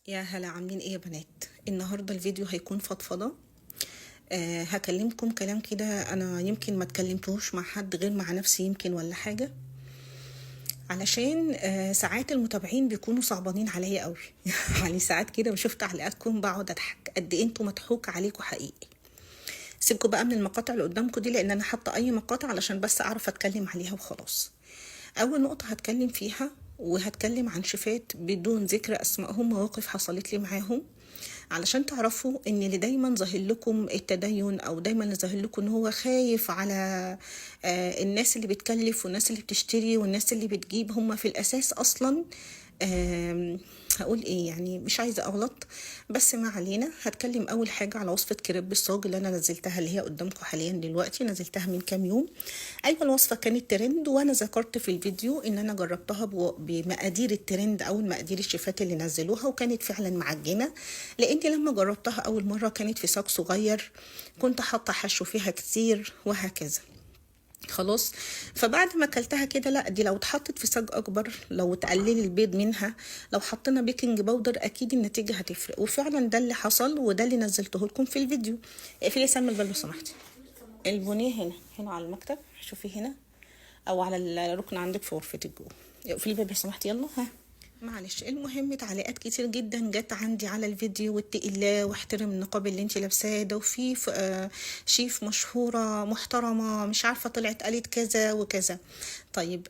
يا هلا، عاملين ايه يا بنات؟ النهارده الفيديو هيكون فضفضه. هكلمكم كلام كده، انا يمكن ما اتكلمتوش مع حد غير مع نفسي يمكن ولا حاجه. علشان ساعات المتابعين بيكونوا صعبانين عليا قوي. يعني ساعات كده بشوف تعليقاتكم بقعد اضحك قد ايه انتوا مضحوك عليكم حقيقي. سيبكم بقى من المقاطع اللي قدامكم دي، لان انا حاطه اي مقاطع علشان بس اعرف اتكلم عليها وخلاص. اول نقطه هتكلم فيها وهتكلم عن شيفات بدون ذكر اسمائهم، مواقف حصلت لي معاهم، علشان تعرفوا ان اللي دايما ظاهر لكم التدين او دايما اللي ظاهر لكم ان هو خايف على الناس اللي بتكلف والناس اللي بتشتري والناس اللي بتجيب، هم في الاساس اصلا هقول ايه، يعني مش عايزه اغلط بس ما علينا. هتكلم اول حاجه على وصفه كريب الصاج اللي انا نزلتها، اللي هي قدامكم حاليا دلوقتي، نزلتها من كام يوم. ايوه الوصفه كانت ترند، وانا ذكرت في الفيديو ان انا جربتها بمقادير الترند او المقادير الشيفات اللي نزلوها، وكانت فعلا معجنه. لاني لما جربتها اول مره كانت في صاج صغير، كنت حاطه حشو فيها كتير وهكذا. خلاص. فبعد ما اكلتها كده، لا دي لو اتحطت في صاج اكبر، لو تقللي البيض منها، لو حطينا بيكنج باودر، اكيد النتيجه هتفرق. وفعلا ده اللي حصل وده اللي نزلته لكم في الفيديو. اقفلي يا سلمى الباب لو سمحتي. البونيه هنا على المكتب، شوفي هنا او على الركن عندك في غرفتك جوه. اقفلي الباب لو سمحتي، يلا ها. معلش، المهم تعليقات كتير جدا جت عندي على الفيديو، واتقي الله واحترم النقاب اللي انت لابساه ده، وفي شيف مشهوره محترمه مش عارفه طلعت قالت كذا وكذا. طيب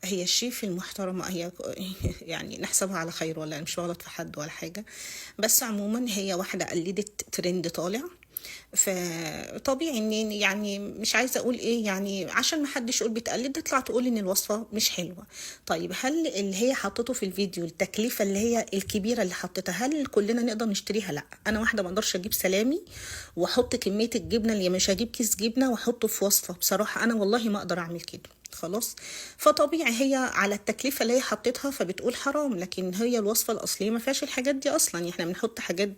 هي الشيف المحترمه هي يعني نحسبها على خير، ولا مش بغلط في حد ولا حاجه، بس عموما هي واحده قلدت ترند طالع. فطبيعي ان يعني مش عايزه اقول ايه، يعني عشان ما حدش يقول بتقلد تطلع تقول ان الوصفه مش حلوه. طيب هل اللي هي حطته في الفيديو، التكلفه اللي هي الكبيره اللي حطيتها، هل كلنا نقدر نشتريها؟ لا. انا واحده ما اقدرش اجيب سلامي واحط كميه الجبنه، اللي مش هجيب كيس جبنه واحطه في وصفه، بصراحه انا والله ما اقدر اعمل كده. خلاص. فطبيعي هي على التكلفه اللي هي حطيتها فبتقول حرام، لكن هي الوصفه الاصليه ما فيهاش الحاجات دي اصلا. احنا بنحط حاجات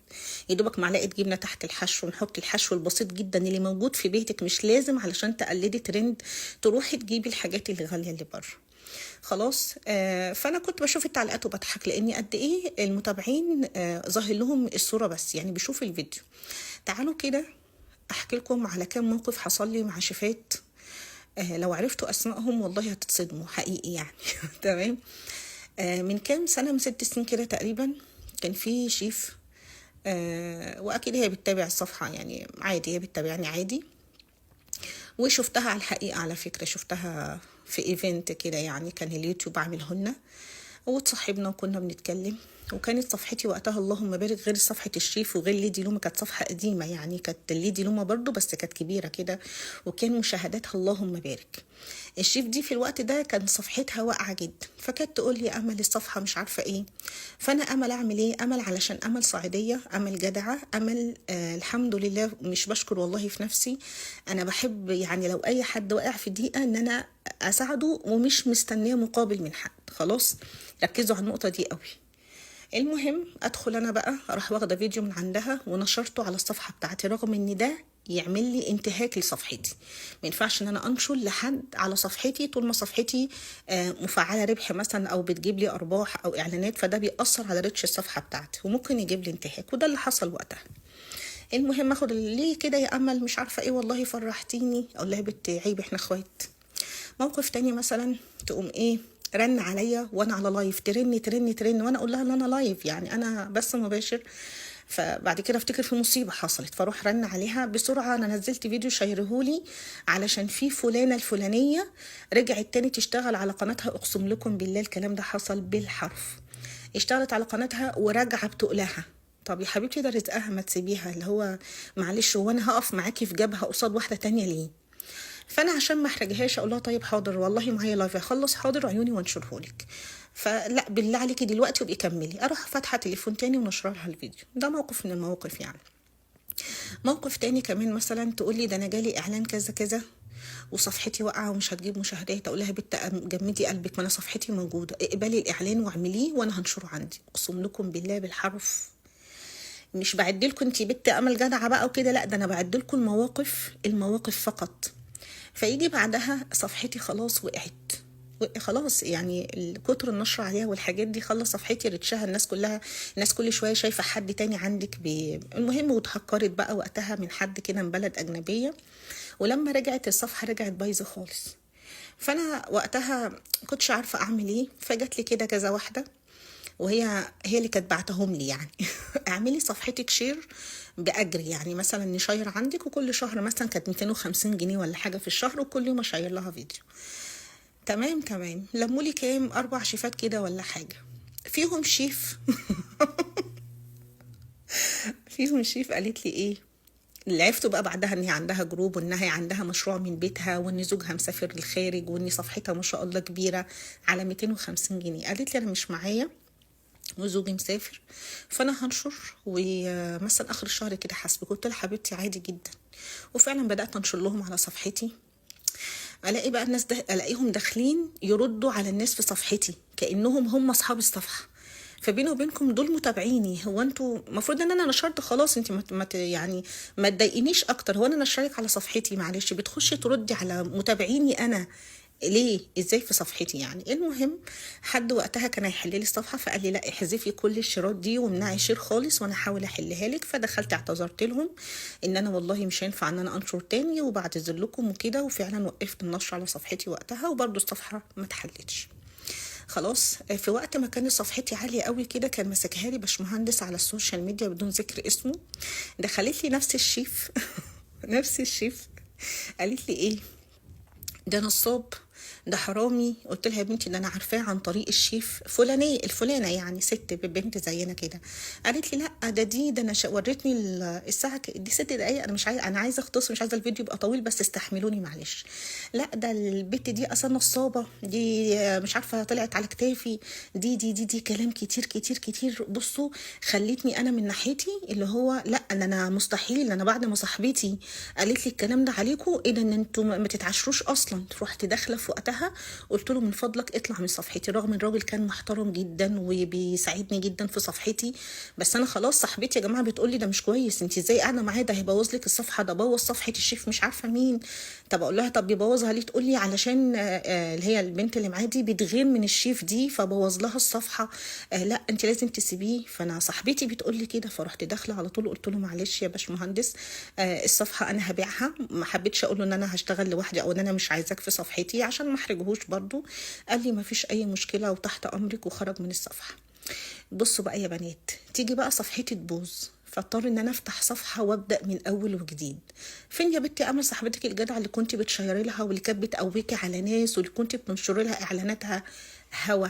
يا دوبك معلقه جبنه تحت الحشو، ونحط الحشو البسيط جدا اللي موجود في بيتك، مش لازم علشان تقلدي ترند تروحي تجيبي الحاجات اللي غاليه اللي بره. خلاص. فانا كنت بشوف التعليقات وبضحك، لاني قد ايه المتابعين ظاهر لهم الصوره بس، يعني بيشوفوا الفيديو. تعالوا كده احكي لكم على كام موقف حصل لي مع شيفات. لو عرفتوا اسمائهم والله هتتصدموا حقيقي يعني. تمام. من كام سنه، من 6 سنين كده تقريبا، كان في شيف، واكيد هي بتتابع الصفحه يعني عادي، هي بتتابعني عادي. وشفتها على الحقيقه، على فكره شفتها في ايفنت كده، يعني كان اليوتيوب عاملهن، وتصاحبنا وكنا بنتكلم. وكانت صفحتي وقتها اللهم بارك غير صفحة الشيف وغير ليدي لوما، كانت صفحة قديمة يعني، كانت ليدي لوما برضو بس كانت كبيرة كده، وكان مشاهداتها اللهم بارك. الشيف دي في الوقت ده كان صفحتها واقعة جدا، فكانت تقول لي امل الصفحة مش عارفة ايه. فانا امل اعمل ايه؟ امل علشان امل صعيدية، امل جدعة، امل الحمد لله مش بشكر والله في نفسي. انا بحب يعني لو اي حد واقع في دقيقة ان انا اساعده، ومش مستنيه مقابل من حد. خلاص. ركزوا على النقطه دي قوي. المهم ادخل انا بقى، اروح واخده فيديو من عندها ونشرته على الصفحه بتاعتي، رغم ان ده يعمل لي انتهاك لصفحتي. ما ينفعش ان انا انشر لحد على صفحتي طول ما صفحتي مفعله ربح مثلا، او بتجيب لي ارباح او اعلانات، فده بيأثر على ريتش الصفحه بتاعتي وممكن يجيب لي انتهاك، وده اللي حصل وقتها. المهم اخد ليه كده يا امل مش عارفه ايه، والله فرحتيني. اقول لها بنت عيب، احنا اخوات. موقف تاني مثلا، تقوم ايه، رن عليا وانا على لايف، ترن ترن ترن، وانا اقول لها ان انا لايف يعني انا بس مباشر. فبعد كده افتكر في مصيبه حصلت، فاروح رن عليها بسرعه، انا نزلت فيديو شيرهولي علشان في فلانه الفلانيه رجعت تاني تشتغل على قناتها، اقسم لكم بالله الكلام ده حصل بالحرف. اشتغلت على قناتها وراجعه بتقلها. طب يا حبيبتي ده رزقها، ما تسيبيها، اللي هو معلش، هو انا هقف معاكي في جبهه قصاد واحده تانية ليه؟ فانا عشان ما احرجهاش اقول لها طيب حاضر والله معايا لايف، اخلص حاضر عيوني وانشرهولك. فلا بالله عليكي دلوقتي وابقي كملي، اروح فاتحه تليفون تاني ونشر لها الفيديو. ده موقف من المواقف يعني. موقف تاني كمان مثلا، تقولي ده انا جالي اعلان كذا كذا وصفحتي واقعه ومش هتجيب مشاهدات، اقول لها بت جمدي قلبك، ما انا صفحتي موجوده، اقبلي الاعلان واعمليه وانا هنشره عندي. اقسم لكم بالله بالحرف. مش بعدلكم انتي بنت امل جدعه بقى وكده، لا ده انا بعدلكم المواقف، المواقف فقط. فيجي بعدها صفحتي خلاص وقعت، خلاص يعني كتر النشر عليها والحاجات دي خلى صفحتي رتشها، الناس كلها، الناس كل شويه شايفه حد تاني عندك المهم، واتهكرت بقى وقتها من حد كده من بلد اجنبيه، ولما رجعت الصفحه رجعت بايظه خالص. فانا وقتها كنتش عارفه اعمل ايه، فجت لي كده كذا واحده، وهي اللي كانت بعتهم لي يعني اعملي صفحتك شير باجر، يعني مثلا نشير عندك، وكل شهر مثلا كانت 250 جنيه ولا حاجه في الشهر، وكل يوم اشير لها فيديو. تمام تمام، لموا لي كام 4 شيفات كده ولا حاجه، فيهم شيف فيهم شيف قالت لي ايه، اللي عرفته بقى بعدها ان هي عندها جروب، وانها هي عندها مشروع من بيتها، وان زوجها مسافر للخارج، وان صفحتها ما شاء الله كبيره، على 250 جنيه. قالت لي انا مش معايا وزوجي مسافر، فانا هنشر ومثلا اخر الشهر كده حاسبك. قلت لها حبيبتي عادي جدا، وفعلا بدات انشر لهم على صفحتي. الاقي بقى الناس ده، الاقيهم داخلين يردوا على الناس في صفحتي كانهم هم اصحاب الصفحه. فبيني وبينكم دول متابعيني، هو انتوا المفروض ان انا نشرت خلاص، انت يعني ما تضايقنيش اكتر، هو انا نشرك على صفحتي معلش بتخشي تردي على متابعيني انا ليه؟ ازاي في صفحتي يعني؟ المهم حد وقتها كان هيحل لي الصفحه، فقال لي لا احذفي كل الشيرات دي وامنعي شير خالص، وانا احاول احلها لك. فدخلت اعتذرت لهم ان انا والله مش هينفع ان انا انشر تاني، وبعتذر لكم وكده، وفعلا وقفت النشر على صفحتي وقتها، وبرده الصفحه ما اتحلتش خلاص. في وقت ما كانت صفحتي عاليه قوي كده، كان ماسكها لي باشمهندس على السوشيال ميديا بدون ذكر اسمه، دخلت لي نفس الشيف نفس الشيف، قالت لي ايه ده نصاب، ده حرامي. قلت لها يا بنتي ده انا عارفاه عن طريق الشيف فلانيه الفلانه، يعني ست بنت زينا كده. قالت لي لا ده انا ورتني الساعه دي 6 دقايق، انا مش عايزه، انا عايزه اختصر، مش عايزه الفيديو يبقى طويل بس استحملوني معلش. لا ده البت دي اصلا نصابه، دي مش عارفه طلعت على كتافي، دي كلام كتير كتير كتير. بصوا خلتني انا من ناحيتي اللي هو لا انا مستحيل، انا بعد ما صاحبتي قالت لي الكلام ده عليكم ايه ده، ان انتوا ما تتعشروش اصلا. رحت داخله في وقتها قلت له من فضلك اطلع من صفحتي، رغم الراجل كان محترم جدا وبيساعدني جدا في صفحتي، بس انا خلاص صاحبتي يا جماعه بتقول لي ده مش كويس، انت ازاي قاعده معاه، ده هيبوظ لك الصفحه، ده بوظ صفحه الشيف مش عارفه مين. طب اقول لها طب يبوظها ليه؟ تقول لي علشان اللي هي البنت اللي معاه دي بتغير من الشيف دي فبوظ لها الصفحه، لا انت لازم تسيبيه. فانا صاحبتي بتقول لي كده، فرحت داخله على طول قلت له معلش يا باشمهندس، الصفحه انا هبيعها، ما حبيتش اقول له ان انا هشتغل لوحدي او ان انا مش عايزاك في صفحتي عشان ما احرجهوش برضو. قال لي ما فيش اي مشكله وتحت امرك، وخرج من الصفحه. بصوا بقى يا بنات، تيجي بقى صفحتي تبوظ، فاضطر ان انا افتح صفحه وابدا من اول وجديد. فين يا بنتي امل صاحبتك الجدعه اللي كنت بتشيري لها، واللي كانت بتقويكي على ناس، واللي كنت بتنشري لها اعلاناتها؟ هوا،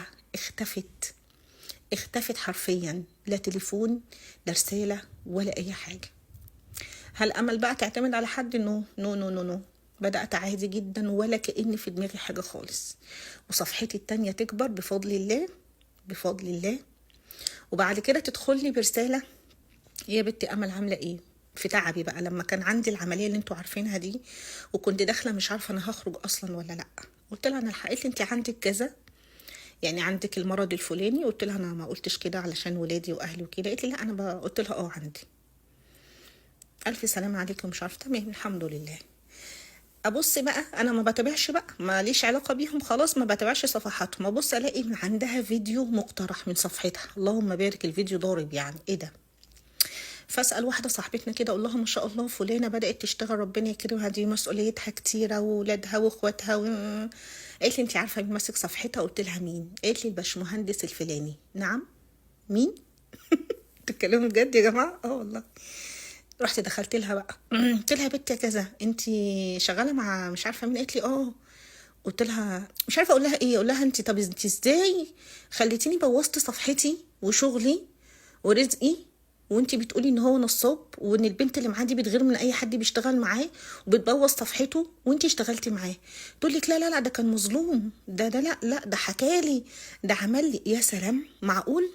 اختفت حرفيا، لا تليفون لا رساله ولا اي حاجه. هل امل بقى تعتمد على حد؟ نو نو نو نو نو. بدأت عادي جدا ولا كأن في دماغي حاجة خالص، وصفحتي التانية تكبر بفضل الله، بفضل الله. وبعد كده تدخلني برسالة يا بنتي امل عاملة ايه، في تعبي بقى لما كان عندي العملية اللي انتوا عارفينها دي، وكنت داخلة مش عارفة انا هخرج اصلا ولا لا. قلت لها انا الحقيقة انت عندك كذا، يعني عندك المرض الفلاني. قلت لها انا ما قلتش كده علشان ولادي واهلي وكده. قالت لي لا انا قلت لها عندي. الف سلامة عليكم، مش عارفة. تمام الحمد لله. ابص بقى انا ما بتابعش بقى، ماليش علاقه بيهم خلاص، ما بتابعش صفحاتهم. ابص الاقي من عندها فيديو مقترح من صفحتها، اللهم بارك الفيديو ضارب، يعني ايه ده؟ فاسال واحده صاحبتنا كده اقول لها ما شاء الله فلانه بدات تشتغل، ربنا يكرمها، دي مسؤوليتها كتيره واولادها واخواتها قالت لي انت عارفه مين ماسك صفحتها؟ قلت لها مين؟ قالت لي الباشمهندس الفلاني. نعم مين؟ تتكلموا بجد يا جماعه؟ والله. رحت دخلت لها بقى قلت لها يا بنتي كذا، انت شغاله مع مش عارفه مين؟ قالت لي قلت لها مش عارفه اقول لها ايه، اقول لها انت طب انت ازاي خليتيني بوظت صفحتي وشغلي ورزقي، وانت بتقولي ان هو نصاب، وان البنت اللي معاه دي بتغير من اي حد بيشتغل معاه وبتبوظ صفحته، وانت اشتغلتي معاه. تقول لك لا لا لا ده كان مظلوم، ده لا لا ده حكالي، ده عمل لي. يا سلام، معقول؟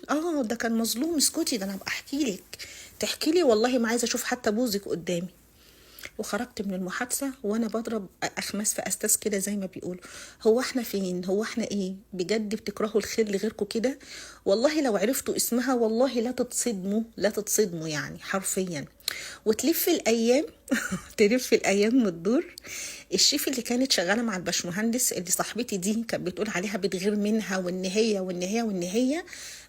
ده كان مظلوم. اسكتي، ده انا هبقى احكي لك. تحكي لي والله ما عايزه اشوف حتى بوزك قدامي. وخرجت من المحادثه وانا بضرب اخماس في استاذ كده زي ما بيقولوا. هو احنا فين؟ هو احنا ايه بجد؟ بتكرهوا الخير لغيركم كده؟ والله لو عرفتوا اسمها والله لا تتصدموا، لا تتصدموا يعني حرفيا. وتلف الايام تلف الايام وتدور. الشيف اللي كانت شغاله مع الباشمهندس اللي صاحبتي دي كانت بتقول عليها بتغير منها، وان هي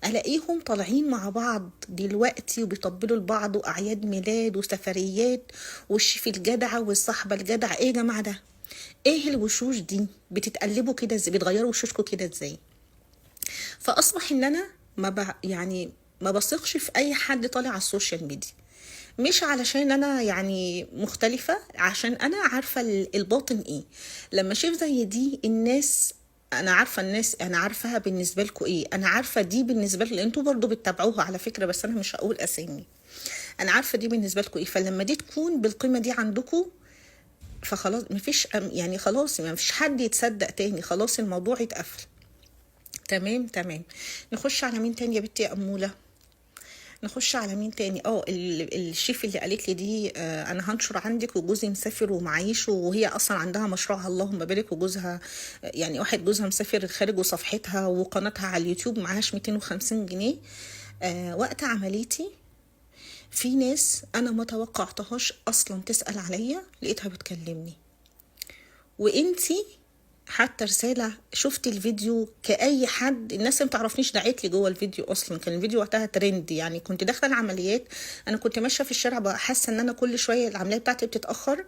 الاقيهم طالعين مع بعض دلوقتي وبيطبلوا لبعض واعياد ميلاد وسفريات، والشيف الجدعه والصاحبه الجدعه. ايه يا جماعه ده؟ ايه الوشوش دي؟ بتتقلبوا كده ازاي؟ بتغيروا وشوشكم كده ازاي؟ فاصبح ان انا يعني ما بثقش في اي حد طالع على السوشيال ميديا. مش علشان انا يعني مختلفة، عشان انا عارفة الباطن ايه. لما شايف زي دي الناس، انا عارفة الناس، انا عارفاها بالنسبة لكم ايه، انا عارفة دي بالنسبة لكم، انتوا برضو بتتابعوها على فكرة، بس انا مش هقول اسامي. انا عارفة دي بالنسبة لكم ايه، فلما دي تكون بالقيمة دي عندكم فخلاص مفيش يعني خلاص مفيش حد يتصدق تاني، خلاص الموضوع اتقفل. تمام تمام. نخش على مين تاني يا بنتي يا أمولة؟ نخش على مين تاني؟ الشيف اللي قالت لي دي، انا هنشر عندك وجوزي مسافر ومعيشه، وهي اصلا عندها مشروعها اللهم بارك، وجوزها يعني واحد جوزها مسافر خارج، وصفحتها وقناتها على اليوتيوب معهاش 250 جنيه. وقت عمليتي في ناس انا ما توقعتهاش اصلا تسأل عليا، لقيتها بتكلمني. وانتي حتى رسالة، شفت الفيديو كأي حد، الناس اللي متعرفنيش دعيت لي جوه الفيديو اصلا، كان الفيديو وقتها ترند يعني. كنت داخله العمليات، انا كنت ماشيه في الشارع بقى حاسه ان انا كل شويه العمليه بتاعتي بتتاخر،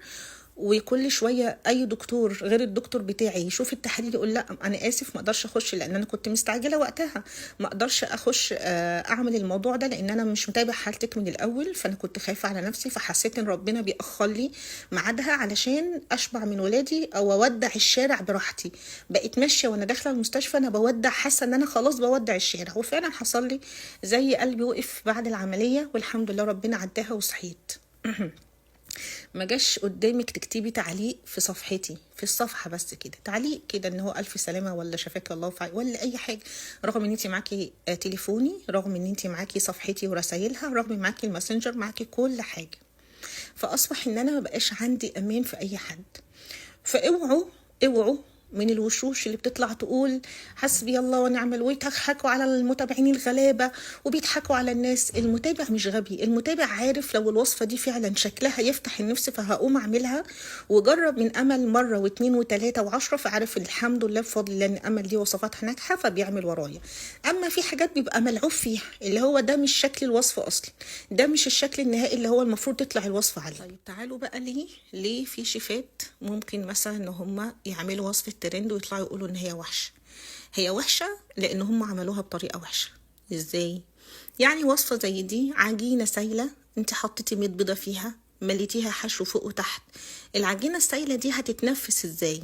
وكل شويه اي دكتور غير الدكتور بتاعي يشوف التحاليل يقول لا انا اسف ما اقدرش اخش، لان انا كنت مستعجله وقتها، ما اقدرش اخش اعمل الموضوع ده، لان انا مش متابع حالتك من الاول، فانا كنت خايفه على نفسي، فحسيت ان ربنا بيأخر لي ميعادها علشان اشبع من ولادي او اودع الشارع براحتي. بقيت ماشيه وانا داخله المستشفى انا بودع، حاسه ان انا خلاص بودع الشارع، وفعلا حصل لي زي قلبي وقف بعد العمليه، والحمد لله ربنا عداها وصحيت. ما جاش قدامك تكتبي تعليق في صفحتي، في الصفحه بس كده تعليق كده ان هو الف سلامه، ولا شفاك الله ولا اي حاجه، رغم ان انت معاكي تليفوني، رغم ان انت معاكي صفحتي ورسايلها، رغم معاكي الماسنجر، معاكي كل حاجه. فاصبح ان انا ما بقاش عندي امان في اي حد. اوعوا من الوشوش اللي بتطلع تقول حسبي الله ونعم الوكيل، ويضحكوا على المتابعين الغلابه وبيضحكوا على الناس. المتابع مش غبي، المتابع عارف لو الوصفه دي فعلا شكلها يفتح النفس فهقوم اعملها، وجرب من امل مره واثنين وثلاثه وعشرة، فعارف الحمد لله بفضل الله ان امل دي وصفاتها ناجحه فبيعمل ورايا. اما في حاجات بيبقى ملعوب فيها، اللي هو ده مش شكل الوصفه اصلا، ده مش الشكل النهائي اللي هو المفروض تطلع الوصفه عليه. طيب تعالوا بقى ليه في شيفات ممكن مثلا ان هم يعملوا وصفه ترند ويطلعوا يقولوا ان هي وحشه؟ هي وحشه لان هم عملوها بطريقه وحشه. ازاي؟ يعني وصفه زي دي، عجينه سايله انت حطيتي 100 بيضه فيها، مليتيها حشو فوق وتحت، العجينه السايله دي هتتنفس ازاي؟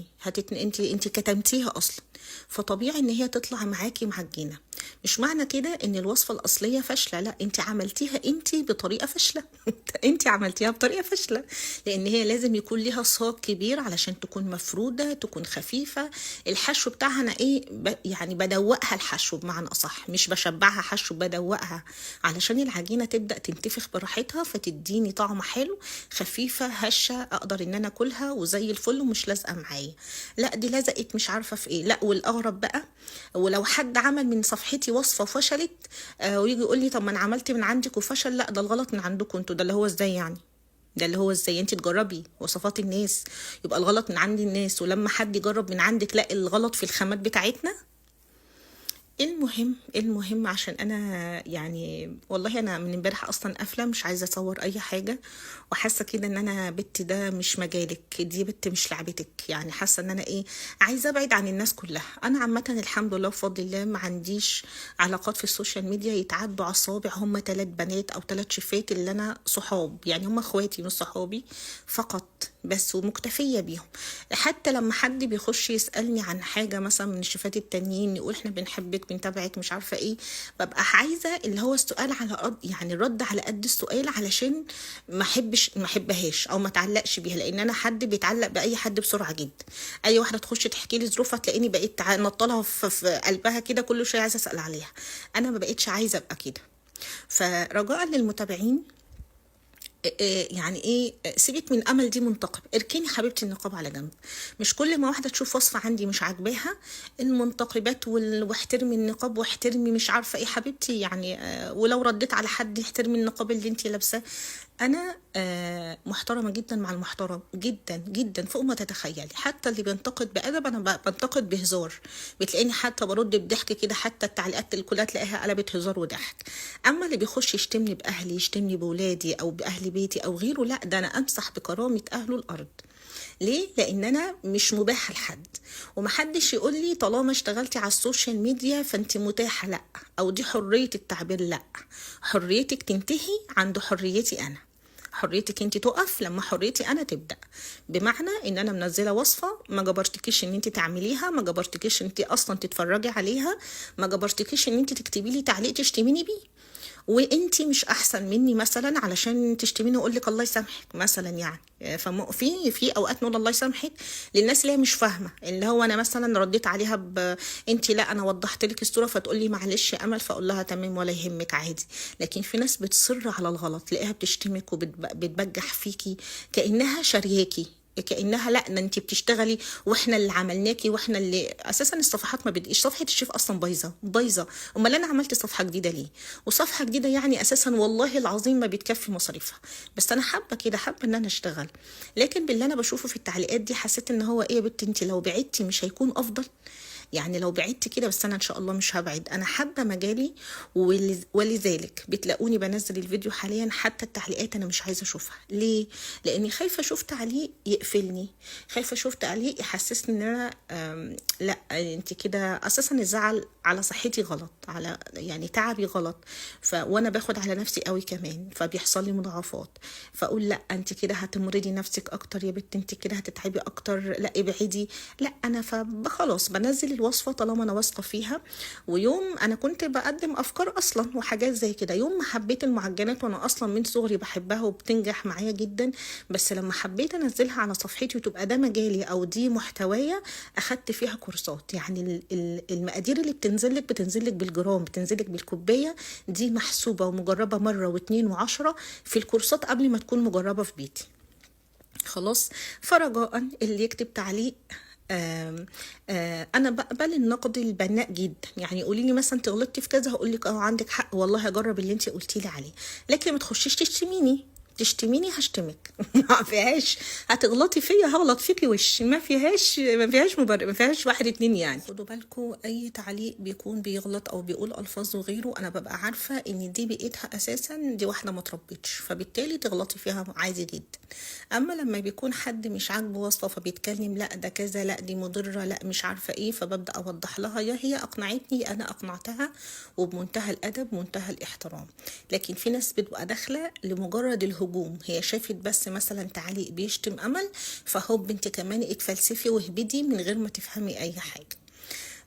انت كتمتيها اصلا، فطبيعي ان هي تطلع معاكي معجنه. مش معنى كده ان الوصفه الاصليه فاشله، لا، انت عملتيها انت بطريقه فاشله انت عملتيها بطريقه فاشله، لان هي لازم يكون ليها صاج كبير علشان تكون مفروده، تكون خفيفه. الحشو بتاعها انا يعني بدوقها الحشو بمعنى اصح، مش بشبعها حشو، بدوقها علشان العجينه تبدا تنتفخ براحتها، فتديني طعم حلو، خفيفه هشه، اقدر ان انا اكلها وزي الفل ومش لازقه معايا. لا دي لزقت مش عارفه في ايه. لا والاغرب بقى، ولو حد عمل من صفحتي وصفه وفشلت، ويجي يقول لي طب ما انا عملت من عندك وفشل، لا ده الغلط من عندكم انتوا. ده اللي هو ازاي يعني؟ ده اللي هو ازاي انت تجربي وصفات الناس يبقى الغلط من عند الناس، ولما حد يجرب من عندك لا الغلط في الخامات بتاعتنا؟ المهم عشان انا يعني والله انا من امبارح اصلا قافله مش عايزه اصور اي حاجه، وحاسه كده ان انا بنت ده مش مجالك، دي بنت مش لعبتك، يعني حاسه ان انا عايزه ابعد عن الناس كلها. انا عامه الحمد لله بفضل الله ما عنديش علاقات في السوشيال ميديا يتعدوا على الصوابع، هم 3 بنات او 3 شيفات اللي انا صحاب، يعني هم اخواتي مش صحابي فقط بس، ومكتفيه بيهم. حتى لما حد بيخش يسالني عن حاجه مثلا من الشيفات التانيين يقول احنا بنحبك بنتابعك مش عارفه ايه، ببقى عايزه اللي هو السؤال على يعني الرد على قد السؤال، علشان ما احبهاش او ما اتعلقش بيها، لان انا حد بيتعلق باي حد بسرعه جدا. اي واحده تخش تحكي لي ظروفها تلاقيني بقيت نطلها في قلبها كده، كل شويه عايزه اسال عليها. انا ما بقيتش عايزه ابقى كده. فرجاء للمتابعين، يعني سيبك من امل دي منتقب، اركني حبيبتي النقاب على جنب. مش كل ما واحده تشوف وصفه عندي مش عاجباها المنتقبات واحترمي النقاب واحترمي مش عارفه ايه حبيبتي، يعني ولو رديت على حد احترمي النقاب اللي انت لابساه. انا محترمه جدا مع المحترم، جدا جدا فوق ما تتخيلي. حتى اللي بينتقد بادب انا بنتقد بهزار، بتلاقيني حتى برد بضحك كده، حتى التعليقات اللي كلها تلاقيها قلبت هزار وضحك. اما اللي بيخش يشتمني باهلي، يشتمني بولادي او باهل بيتي او غيره، لا ده انا امسح بكرامه اهله الارض. ليه؟ لان انا مش مباحه لحد، ومحدش يقول لي طالما اشتغلتي على السوشيال ميديا فانت متاحه، لا، او دي حريه التعبير، لا. حريتك تنتهي عند حريتي انا، حريتك انت تقف لما حريتي انا تبدا. بمعنى ان انا منزله وصفه، ما جبرتكيش ان انت تعمليها، ما جبرتكيش ان انت اصلا تتفرجي عليها، ما جبرتكيش ان انت تكتبي لي تعليق تشتميني بيه. وانتي مش احسن مني مثلا علشان تشتميني واقول لك الله يسامحك مثلا، يعني في اوقات نقول الله يسامحك للناس اللي هي مش فاهمه، اللي هو انا مثلا رديت عليها انتي لا انا وضحت لك الصوره فتقول لي معلش يا امل، فاقول لها تمام ولا يهمك عادي. لكن في ناس بتصر على الغلط، تلاقيها بتشتمك وبتبجح فيكي كانها شرياكي، كانها لا ده انت بتشتغلي واحنا اللي عملناكي، واحنا اللي اساسا الصفحات ما بدقيش. صفحه الشيف اصلا بايظه بايظه، امال انا عملت صفحه جديده ليه؟ وصفحه جديده يعني اساسا والله العظيم ما بتكفي مصاريفها، بس انا حابه كده، حابه ان انا اشتغل. لكن باللي انا بشوفه في التعليقات دي حسيت ان هو ايه يا بنت انت لو بعدتي مش هيكون افضل؟ يعني لو بعدت كده، بس انا ان شاء الله مش هبعد، انا حابه مجالي. ولذلك بتلاقوني بنزل الفيديو حاليا، حتى التعليقات انا مش عايزه اشوفها. ليه؟ لاني خايفه اشوف تعليق يقفلني، خايفه اشوف تعليق يحسسني ان انا لا انت كده اساسا الزعل على صحتي غلط، على يعني تعبي غلط. وانا باخد على نفسي قوي كمان، فبيحصل لي مضاعفات، فاقول لا انت كده هتمرضي نفسك اكتر يا بنت، انت كده هتتعبي اكتر، لا ابعدي. لا انا فخلاص بنزل الوصفه طالما انا واثقه فيها. ويوم انا كنت بقدم افكار اصلا وحاجات زي كده، يوم ما حبيت المعجنات وانا اصلا من صغري بحبها وبتنجح معايا جدا، بس لما حبيت انزلها على صفحتي وتبقى ده مجالي او دي محتوايا، اخدت فيها كورسات. يعني المقادير اللي بتنزلك بالجرام، بتنزلك بالكوبايه، دي محسوبه ومجربه مره واتنين وعشرة في الكورسات قبل ما تكون مجربه في بيتي. خلاص، فرجاء اللي يكتب تعليق انا بقبل النقد البناء جدا. يعني قولي لي مثلا انت غلطتي في كذا، هقول لك اه عندك حق والله هجرب اللي انت قلتي لي عليه. لكن ما تخشيش تشتميني هشتمك ما فيهاش، هتغلطي فيا هغلط فيكي وش، ما فيهاش مبرر، ما فيهاش واحد اتنين. يعني خدوا بالكم اي تعليق بيكون بيغلط او بيقول الفاظ وغيره، انا ببقى عارفه ان دي بيئتها اساسا، دي واحده ما تربتش، فبالتالي تغلطي فيها عادي جدا. اما لما بيكون حد مش عاجبه وصفه فبيتكلم لا ده كذا، لا دي مضره، لا مش عارفه ايه، فببدا اوضح لها، يا هي اقنعتني انا اقنعتها، وبمنتهى الادب منتهى الاحترام. لكن في ناس بتبقى داخله لمجرد الهجوم، هي شافت بس مثلا تعليق بيشتم امل، فهوب انت كمان اتفلسفي واهبدي من غير ما تفهمي اي حاجه.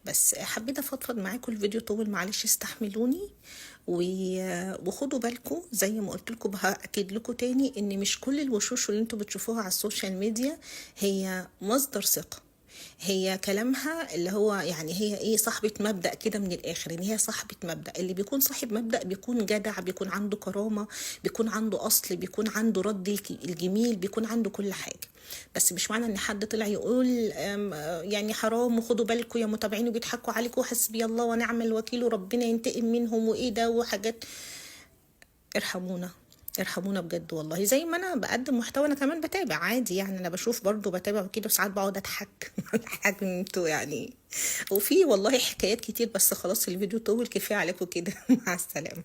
بس حبيت افضفض معاكم، الفيديو طول معلش استحملوني. وخدوا بالكم زي ما قلت لكم، هاكد لكم تاني ان مش كل الوشوش اللي انتوا بتشوفوها على السوشيال ميديا هي مصدر ثقه. هي كلامها اللي هو يعني هي ايه، صاحبة مبدأ كده من الاخر، ان هي صاحبة مبدأ. اللي بيكون صاحب مبدأ بيكون جدع، بيكون عنده كرامة، بيكون عنده اصل، بيكون عنده رد الجميل، بيكون عنده كل حاجة. بس مش معنى ان حد طلع يقول يعني حرام وخدوا بالكم يا متابعين وبيضحكوا عليكم وحسبي الله ونعم الوكيل وربنا ينتقم منهم وايه ده وحاجات. ارحمونا، ارحمونا بجد والله. زي ما انا بقدم محتوى انا كمان بتابع عادي، يعني انا بشوف برضو بتابع كده، وساعات بقعد اضحك اضحك انتوا يعني. وفي والله حكايات كتير، بس خلاص الفيديو طول كفايه عليكم كده. مع السلامه.